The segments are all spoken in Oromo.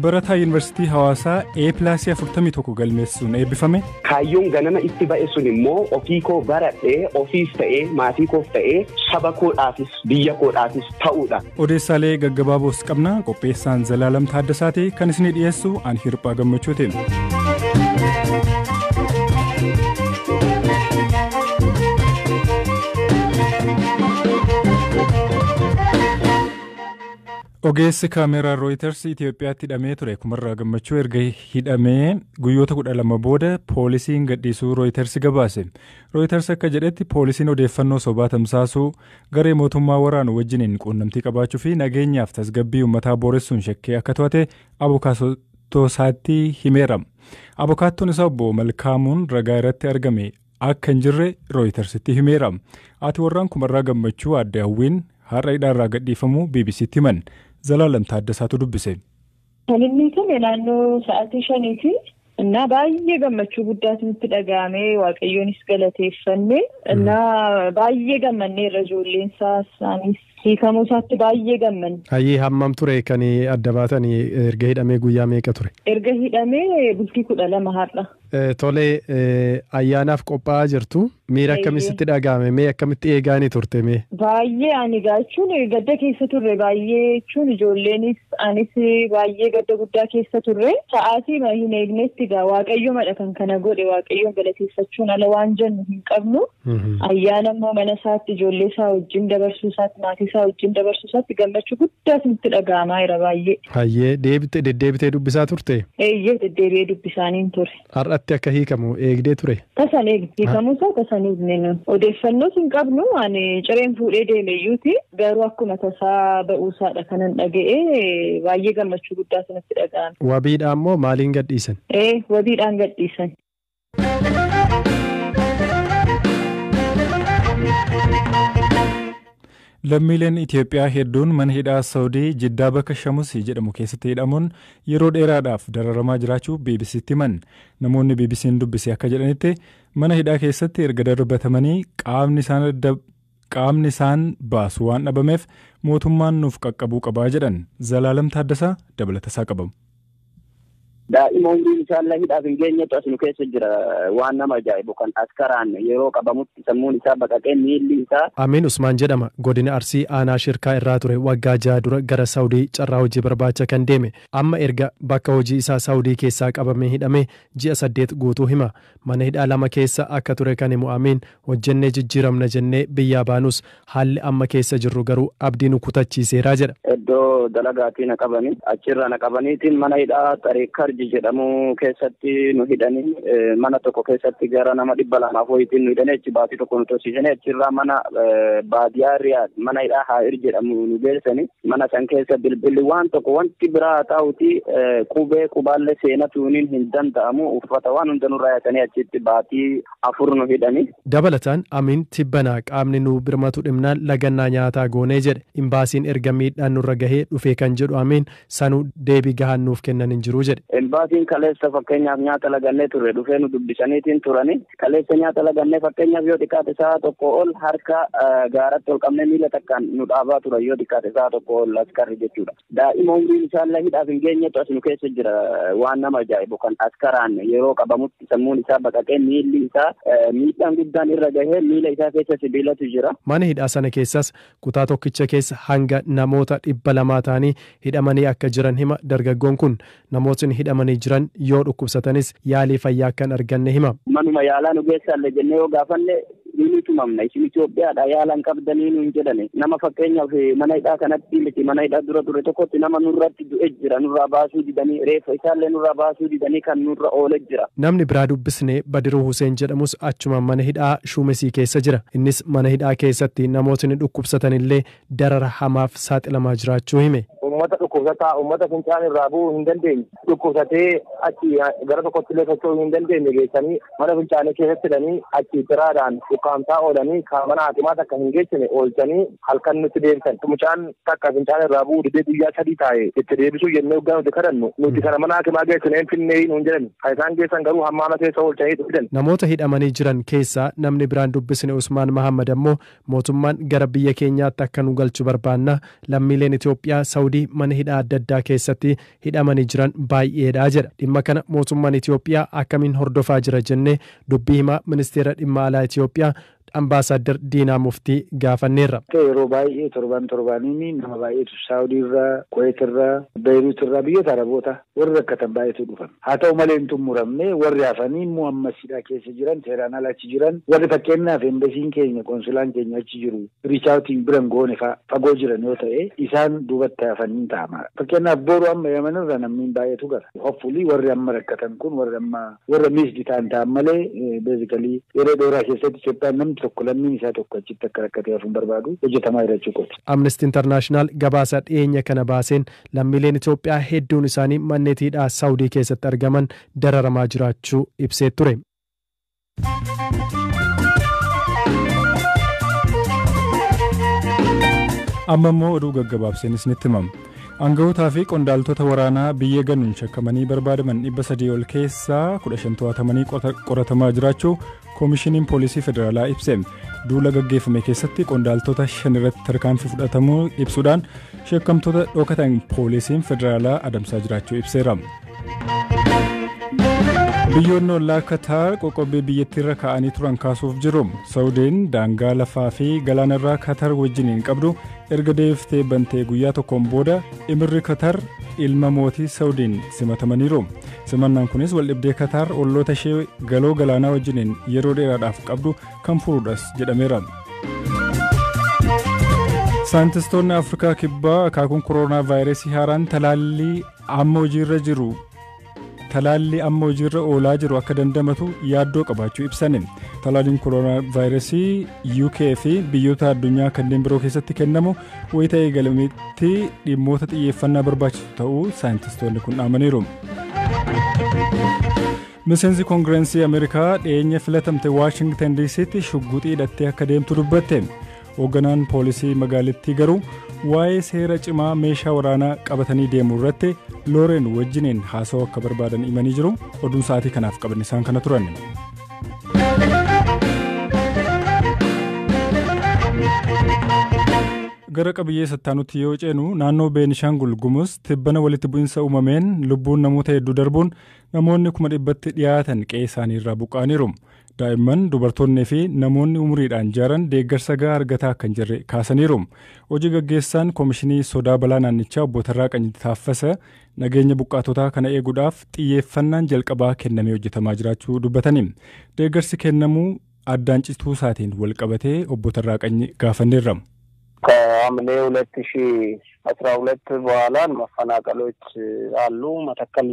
Barataa Yuunivarsiitii Hawaasaa A+41 galmeessuun eebbifame. Kaayyoon ganama itti ba'e sun immoo ofii koo baradhee ofiis ta'ee maatii koof ta'ee saba koodhaafis biyya koodhaafis ta'uudha. Odeessaalee gaggabaaboos qabna. Qopheessaan Zalaalam Taaddasaati kan isinii dhiyeessu ani Hirphaa Gammachuutiin. Ogeessi kaameraa Reuters Itoophiyaatti hidhamee ture kumarraa gammachuu erga hidhamee guyyoota 12 booda poolisiin gadhiisuu Reuters gabaase. Reuters akka jedhetti poolisiin odeeffannoo sobaa tamsaasuu garee mootummaa waraanu wajjiniin quunnamtii qabaachuu fi nageenyaaf tasgabbii uummataa booressuun shakkee akka to'ate abukaatoosaatti himeera. Abukaattoon isaa obbo Malkaamuun ragaa irratti argame akka hin jirre Reutersitti himeera. Ati warraan kumarraa gammachuu adda hawwiin har'a hidhaarraa gadhiifamuu BBCtti himan. Zalaalam Taaddasaatu dubbise. Kan inni kame naannoo sa'aatii 5 እና baay'ee gammachuu guddaatu nutti dhaga'ame waaqayyoonis galateeffanne እና baay'ee gammannee irra ijoolleen isaanis hiikamuu isaatti baay'ee gammanne. Hayyee hammam ture kan adda baatanii erga hidhamee guyyaa meeqa ture? Erga hidhamee bultii 12 har'a. Tole ayyaanaaf qophaa'aa jirtu. Miira akkamitti dhaga'ame? Mee akkamitti eegaanii turte mee? Baay'ee ani gaachuun gadda keessa turre baay'ee jechuun ijoolleenis anis baay'ee gadda guddaa keessa turre. Sa'aatii hin eegnetti gaa waaqayyo madha kan kana godhe waaqayyoon galateeffachuun ala waan jennu hin qabnu. Ayyaana immoo mana isaatti ijoollee isaa wajjin dabarsuu isaatti maatii isaa wajjin dabarsuu isaatti gammachuu guddaatu nutti dhaga'amaa jira baay'ee. Hayyee deddeebitee dubbisaa turte? Eeyyee deddeebi'ee dubbisaaniin ture. Har'atti akka hiikamu eegdee ture? Tasan hiikamuu isaa odeeffannoo hin qabnu ani cireen fuudhee deemeeyyuuti garuu akkuma tasaa ba'uusaadha kanan dhaga'ee baay'ee gammachuu guddaatu nutti dhaga'ame. Wabiidhaan moo maaliin gadhiisan? Wabiidhaan gadhiisan. Lammiileen Itoophiyaa hedduun mana hidhaa Saawudii Jiddaa bakka Shamusii jedhamu keessatti hidhamuun yeroo dheeraadhaaf dararamaa jiraachuu BBCtti himan. Namoonni BBC'n dubbise akka jedhanitti mana hidhaa keessatti erga darbatamanii qaamni isaan baasu waan dhabameef mootummaan nuuf qaqqabuu qabaa jedhan. Zalaalam Taaddasaa dabalata isaa qabamu. Daa'ima umriin isaallee hidhaaf hin geenyetu as nu keessa jira waan nama ajaa'ibu kan askaraan yeroo qabamutti sammuun isaa baqaqee miilli isaa. Amiin Usmaan jedhama godina Arsii aanaa shirkaa irraa ture waggaa 6 dura gara Saawudii carraa hojii barbaacha kan deeme amma erga bakka hojii isaa Saawudii keessaa qabamee hidhamee ji'a 8 guutuu hima mana hidhaa 2 keessa akka ture kan himu Amiin hojjennee jijjiiramna jennee biyyaa baanus haalli amma keessa jirru garuu abdii nu kutachiiseeraa jedha. Iddoo dalagaatii na qabanii achirra na qabaniitiin mana hidhaa Xareekkar jedhamu keessatti nu hidhanii mana tokko keessatti gara nama 200 ho'itiin nu hidhanii achi baatii tokko nu tosiisanii achirraa mana baadiyyaa Riyaad mana hidhaa Haa'ir jedhamu nu geessanii mana san keessa bilbilli waan tokko wanti biraa ta'uti qubaallee seenatuuniin hin danda'amu uffata waan hunda nurraa yaatanii achitti baatii 4 nu hidhanii. Dabalataan Amiin tibbanaa qaamni nu birmatu dhimnaan lagannaa nyaataa goonee jedhe imbaasiin erga miidhaan nurra gahee dhufee kan jedhu Amiin sanuu deebii gahaan nuuf kennan hin jiru jedhe. Embaasiin kaleessa fakkeenyaaf nyaata lagannee turre dhufee nu dubbisaniitiin turani kaleessa nyaata lagannee fakkeenyaaf yoo xiqqaate sa'a tokko ol harka gaaratti ol qabnee miila takkaan nu dhaabaa ture yoo xiqqaate sa'a tokko ol askarri jechuudha. Daa'ima umriin isaallee hidhaaf hin geenyetu as nu keessa jira waan nama ajaa'ibu kan askaraan yeroo qabamutti sammuun isaa baqaqee miilli isaa miidhaan guddaan irra gahee miila isaa keessa sibiilatu jira. Mana hidhaa sana keessas kutaa tokkicha keessa hanga namoota 200 ta'anii hidhamanii akka jiran hima dargaggoon kun namootni hidhamanii jiran yoo dhukkubsatanis yaalii fayyaa kan arganne hima. Manuma yaalaa nu geessaalle jennee yoo gaafanne ni tumamna isin Itoophiyaadha yaalan qabdanii nuun jedhani nama fakkeenyaaf mana hidhaa kanatti miti mana hidhaa dura ture tokkotti nama nurratti du'e jira nurraa baasuu didanii reeffa isaallee nurraa baasuu didanii kan nurra oole jira. Namni biraa dubbisne Badiruu Huseen jedhamus achuma mana hidhaa Shumesii keessa jira innis mana hidhaa keessatti namootni dhukkubsatanillee darara hamaaf saaxilamaa jiraachuu hime. Ummata dhukkubsataa ummata fincaan irraa bu'uu hin dandeenye dhukkubsatee achi gara tokkotti illee socho'uu hin dandeenye geessanii mana fincaanii keessatti hidhanii achi tiraadhaan ukkaamsaa oolanii mana hakimaas akka hin geessine oolchanii halkan nutti deebisan. Mucaan takka fincaan irraa bu'uu didee guyyaa 3 taa'e itti deebisuu jennee waggaa nuti kadhannu nuti kana mana hakimaa geessinee finnee nuun jedhan kan isaan geessan garuu hammaama keessa oolchanii fidan. Namoota hidhamanii jiran keessaa namni biraan dubbisne Usmaan Mahammad ammoo mootummaan gara biyya keenyaatti akka nu galchu barbaanna lammiileen Itoophiyaa Saawudii mana hidhaa adda addaa keessatti hidhamanii jiran baay'eedha jedha. Dhimma kana mootummaan Itoophiyaa akkamiin hordofaa jira jennee dubbii himaa ministeera dhimma alaa Itoophiyaa Ambaasaadder Diinaa Muftii gaafanneerra. Yeroo baay'ee torbaaniin nama baay'eetu Saawudii irraa, Kuweet irraa, Beeruut irraa biyyoota Araboota warri rakkatan baay'eetu dhufan. Haa ta'u malee hin xumuramne warri hafanii immoo ammas hidhaa keessa jiran, seeraan ala achi jiran, warri fakkeenyaaf embasiin keenya, konsulaan keenya achi jiru, riichaatiin biran goone fagoo jiran yoo ta'e isaan duubatti hafanii taa'ama. Fakkeenyaaf boru amma Yaman irra namni baay'eetu gara. Hoffulii warri amma rakkatan kun warra miisdi ta'an malee beezikalii yeroo dheeraa keessatti Itoophiyaan namni tokko lammiin isaa tokko achitti akka rakkatee hafuun barbaadu hojjetamaa jira jechuudha. Amnesty International gabaasa dhiyeenya kana baaseen lammiileen Itoophiyaa hedduun isaanii manneen hidhaa Saawudii keessatti argaman dararamaa jiraachuu ibsee ture. Amma immoo oduu gaggabaabseen isinitti himama. Aanga'ootaa fi qondaaltota waraanaa biyya ganuun shakkamanii barbaadaman 300 ol keessaa 15 to'atamanii qoratamaa jiraachuu koomishiniin poolisii federaalaa ibse. Duula gaggeeffame keessatti qondaaltota 5 irratti tarkaanfii fudhatamuu ibsuudhaan shakkamtoota dhokatan poolisiin federaalaa adamsaa jiraachuu ibseera. Biyyoonni ollaa Kataar qoqqobbii biyyattiirra kaa'anii turan kaasuuf jiru. Saawudiin daangaa lafaa fi galaanarraa Kataar wajjiniin qabdu erga deebiftee bantee guyyaa tokkoon booda imirri Kataar ilma mootii Saawudiin simatamaniiru. Simannaan kunis waldhibdee Kataar olloota ishee galoo galaanaa wajjiniin yeroo dheeraadhaaf qabdu kan furuudhas jedhameera. Saayintistoonni Afrikaa kibbaa akaakuun kooroonaa vaayirasii haaraan talaallii amma hojiirra oolaa jiru akka dandamatu yaaddoo qabaachuu ibsani. Talaalliin kooroonaa vaayirasii UK fi biyyoota addunyaa kanneen biroo keessatti kennamu wayita eegalametti dhimmoota xiyyeeffannaa barbaachisu ta'uu saayintistoonni kun dhaamaniiru. Miseensi Koongirensii Ameerikaa dhiyeenya filatamte Waashingtan DC'tti shugguxii hidhattee akka deemtu dubbatte. Hoogganaan poolisii magaalittii garuu waa'ee seera cimaa meeshaa waraanaa qabatanii deemuu irratti Looren wajjiniin haasawuu akka barbaadan himanii jiru. Oduun sa'aatii kanaaf qaban isaan kana turan. Gara qabiyyee sattaanutti yoo ceenu naannoo Beenishaangul Gumuz tibbana walitti bu'insa uumameen lubbuun namoota hedduu darbuun namoonni 100tti dhiyaatan qe'ee isaanii irraa buqqaaniiru. Daa'imman, dubartoonnii fi namoonni umuriidhaan jaaran deeggarsa gahaa argataa akka hin jirre kaasaniiru. Hojii gaggeessaan koomishinii sodaa balaa naannichaa obbo Tarraaqany Taaffasa nageenya buqqaatotaa kana eeguudhaaf xiyyeeffannaan jalqabaa kennamee hojjetamaa jiraachuu dubbatani. Deeggarsi kennamuu addaan cituu isaatiin wal qabatee obbo Tarraaqany gaafanneerra. ከሐምሌ 2012 በኋላ መፈናቀሎች አሉ መተከል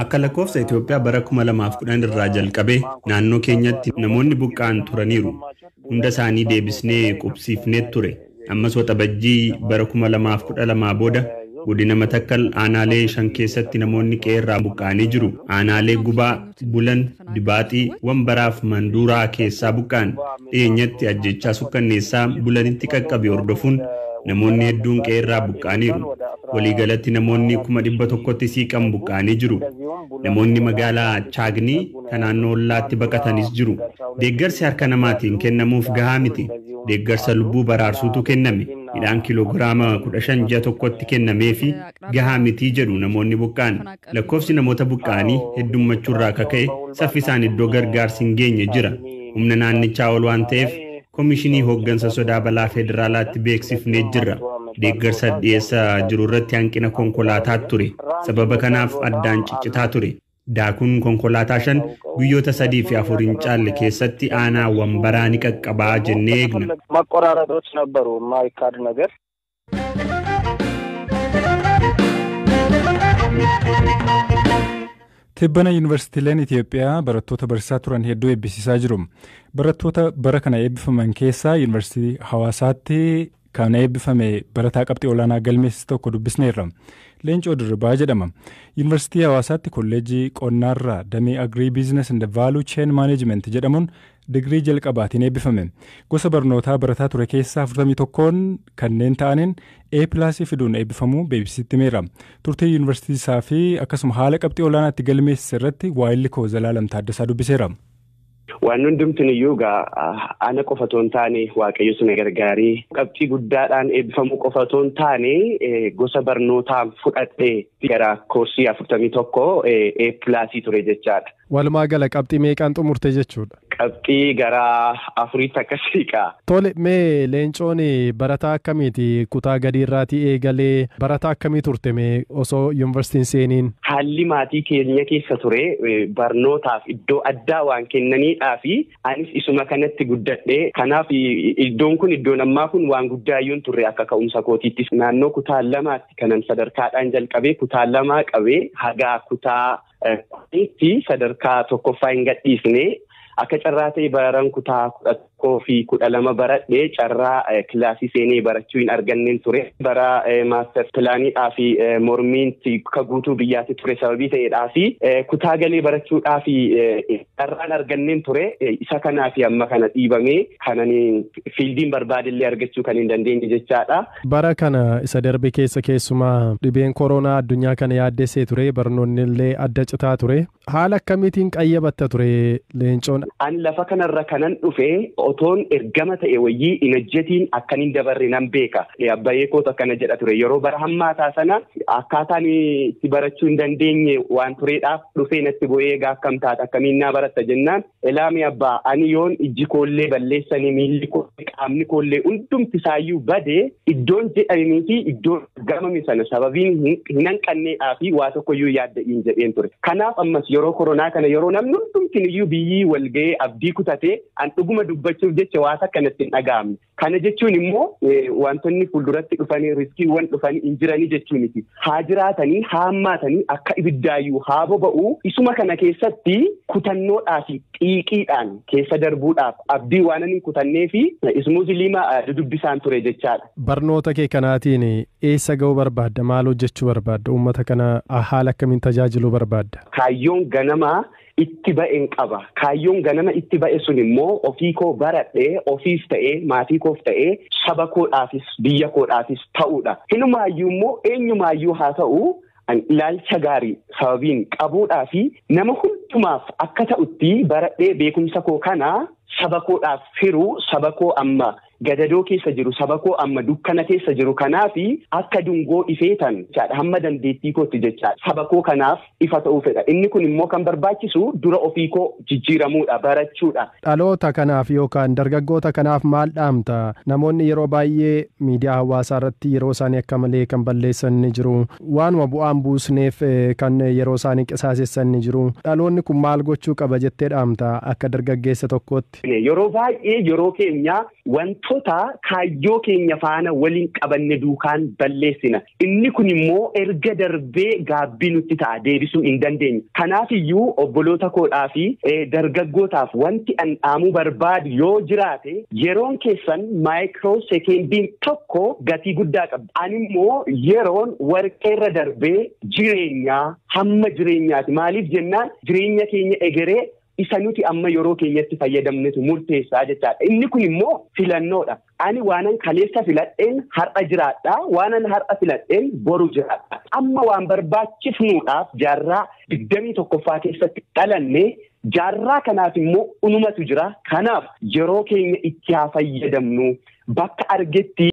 akka lakkoofsa Itoophiyaa bara 2010 irraa jalqabee naannoo keenyatti namoonni buqqaan turaniiru hunda isaanii deebisnee qubsiifnee ture ammas waxabajjii bara 2012 booda godina Matakkal aanaalee 5 keessatti namoonni qeerraa buqqaanii jiru aanaalee Gubaa Bulan Dibaaxii Wambaraaf Manduuraa keessaa buqqaan dhiyeenyatti ajjechaa sukkanneessaa Bulanitti qaqqabe hordofuun namoonni hedduun qeerraa buqqaaniiru waliigalatti namoonni 100tti siiqan buqqaanii jiru namoonni magaalaa Chaagnii kan naannoo ollaatti baqatanis jiru deeggarsi harka namaatiin kennamuuf gahaa miti deeggarsa lubbuu baraarsuutu kenname midhaan kiloogiraama 15 ji'a tokkotti kennamee fi gahaa miti jedhu namoonni buqqaan lakkoofsi namoota buqqaanii heddummachuurraa kaka'e saffisaan iddoo gargaarsi hin geenye jira humna naannichaa ol waan ta'eef koomishinii hooggansa sodaa balaa federaalaatti beeksifnee jirra deeggarsa dhiyeessaa jiru irratti hanqina konkolaataa ture sababa kanaaf addaan ciccitaa ture daakuun konkolaataa 5 guyyoota 3 fi 4 hin caalle keessatti aanaa Wambaraa ni qaqqabaa jennee eegna. መቆራረጦች ነበሩ የማይካድ ነገር Tibbana yuunivarsiitiileen Itoophiyaa barattoota barsiisaa turan hedduu eebbisiisaa jiru. Barattoota bara kana eebbifaman keessaa yuunivarsiitii Hawaasaatti kan eebbifame barataa qabxii olaanaa galmeessis tokko dubbisneerra. Leencoo Dirribaa jedhama. Yuunivarsiitii Hawaasaatti kolleejii qonnaarraa damee Agrii Biizines and Value Chain Management jedhamuun digrii jalqabaatiin eebbifame. Gosa barnootaa barataa ture keessaa 41 kanneen ta'aniin A+ fiduun eebbifamuu beeksisitti himeera. Turtii yuunivarsiitii isaa fi akkasuma haala qabxii olaanaatti galmeessise irratti waa'illi koo Zalaalam Taaddasaa dubbiseera. Waan hundumtiin iyyuu ana qofa otoo hin taane waaqayyo sun gargaarii qabxii guddaadhaan eebbifamuu qofa otoo hin taane gosa barnootaa fudhadhee gara koorsii 41 A+ ture jechaadha. Walumaa gala qabxii meeqaan xumurte jechuudha? Qabxii gara 4 akkasiiqa. Tole mee Leencoon barataa akkamiiti kutaa gadiirraatii eegalee barataa akkamii turte mee osoo yuunivarsiitiin seeniin? Haalli maatii keenya keessa ture barnootaaf iddoo addaa waan kennaniidhaa fi anis isuma kanatti guddadhee kanaaf iddoon kun iddoon ammaa kun waan guddaayyuun turre akka ka'umsa kootiitti naannoo kutaa 2tti kanan sadarkaadhaan jalqabee kutaa 2 qabee haga kutaa itti sadarkaa tokkoffaa hin gadhiisne akka carraa ta'e baran kutaa 12 baradhee carraa kilaasii seenee barachuu hin arganneen ture bara maaster pilaaniidhaa fi mormiinti ka guutuu biyyaatti ture sababii ta'eedhaa fi kutaa galee barachuudhaa fi carraan arganneen ture isa kanaa fi amma kana dhiibamee kananii fiildiin barbaadillee argachuu kan hin dandeenye jechaadha. Bara kana isa darbe keessa keessumaa dhibeen koronaa addunyaa kana yaaddessee ture barnoonni illee adda citaa ture haala akkamiitiin qayyabatta ture Leencoon? Ani lafa kanarra kanan dhufe otoon ergama ta'e wayyii hin hojjetiin akkaniin dabarre nan beeka. Abbaayee kootu akkana jedha ture yeroo bara hammaataa sana akkaataan itti barachuu hin dandeenye waan tureedhaaf dhufee natti bu'ee akkam taata akkamiin naa baratta jennaan elaami abbaa ani yoon ijji koollee balleessanii miilli koollee qaamni koollee hundumti isaayyuu badee iddoon jedhanii fi iddoon argamame sana sababiin hin hanqanneedhaa fi waa tokkoyyuu yaadda'iin jedheen ture. Kanaaf ammas yeroo koronaa kana yeroo namni hundumtiin iyyuu biyyi walga'ee abdii kutatee an dhuguma dubbachuuf jecha waa akkanatti hin dhaga'amne. Kana jechuun immoo wantoonni fuulduratti dhufanii riskiiwwan dhufanii hin jiranii jechuuniti. Haa jiraatanii haa hammaatanii akka ibiddaayyuu haa boba'uu isuma kana keessatti kutannoodhaa fi xiiqiidhaan keessa darbuudhaaf abdii waan ani kutannee fi ismuuziliima dudubbisaan ture jechaadha. Barnoota kee kanaatiin eessa ga'uu barbaadda? Maal hojjechuu barbaadda? Uummata kana haala akkamiin tajaajiluu barbaadda? Kaayyoon ganamaa itti ba'een qaba. Kaayyoon ganama itti ba'e sun immoo ofii koo baradhee ofiif ta'ee maatii koof ta'ee saba koodhaafis biyya koodhaafis ta'uudha. Hinumaayyuu immoo eenyumaayyuu haa ta'u ilaalcha gaarii sababiin qabuudhaa fi nama hundumaaf akka ta'utti baradhee beekumsa koo kana saba koodhaaf firuu saba koo amma gadadoo keessa jiru saba koo amma dukkana keessa jiru kanaaf akka dungoo ifeetan jechaadha hamma dandeettii kootti jechaadha saba koo kanaaf ifa ta'uu fedha inni kun immoo kan barbaachisu dura ofii koo jijjiiramuudha barachuudha. Dhaloota kanaaf yookaan dargaggoota kanaaf maal dhaamta? Namoonni yeroo baay'ee miidiyaa hawaasaa irratti yeroo isaanii akka malee kan balleessan ni jiru waanuma bu'aan buusneef kan yeroo isaanii qisaasessan ni jiru dhaloonni kun maal gochuu qaba jettee dhaamta akka dargaggeessa tokkootti? Yeroo baay'ee yeroo keenya wantoota kaayyoo keenya faana waliin qabanne duukaan balleessina. Inni kun immoo erga darbee gaabbii nutti ta'a deebisuu hin dandeenye. Kanaaf iyyuu obboloota koodhaa fi dargaggootaaf wanti an dhaamuu barbaadu yoo jiraate yeroon keessan maayikiroo sekendiin tokko gatii guddaa qabdi. Ani immoo yeroon warqeerra darbee jireenyaa hamma jireenyaati. Maaliif jennaan jireenya keenya egeree isa nuti amma yeroo keenyatti fayyadamnetu murteessaa jechaadha. Inni kun immoo filannoodha. Ani waanan kaleessa filadheen har'a jiraadha. Waanan har'a filadheen boru jiraadha. Amma waan barbaachifnuudhaaf jaarraa 21ffaa keessatti dhalanne jaarraa kanaaf immoo unumatu jira. Kanaaf yeroo keenya itti haa fayyadamnu bakka argetti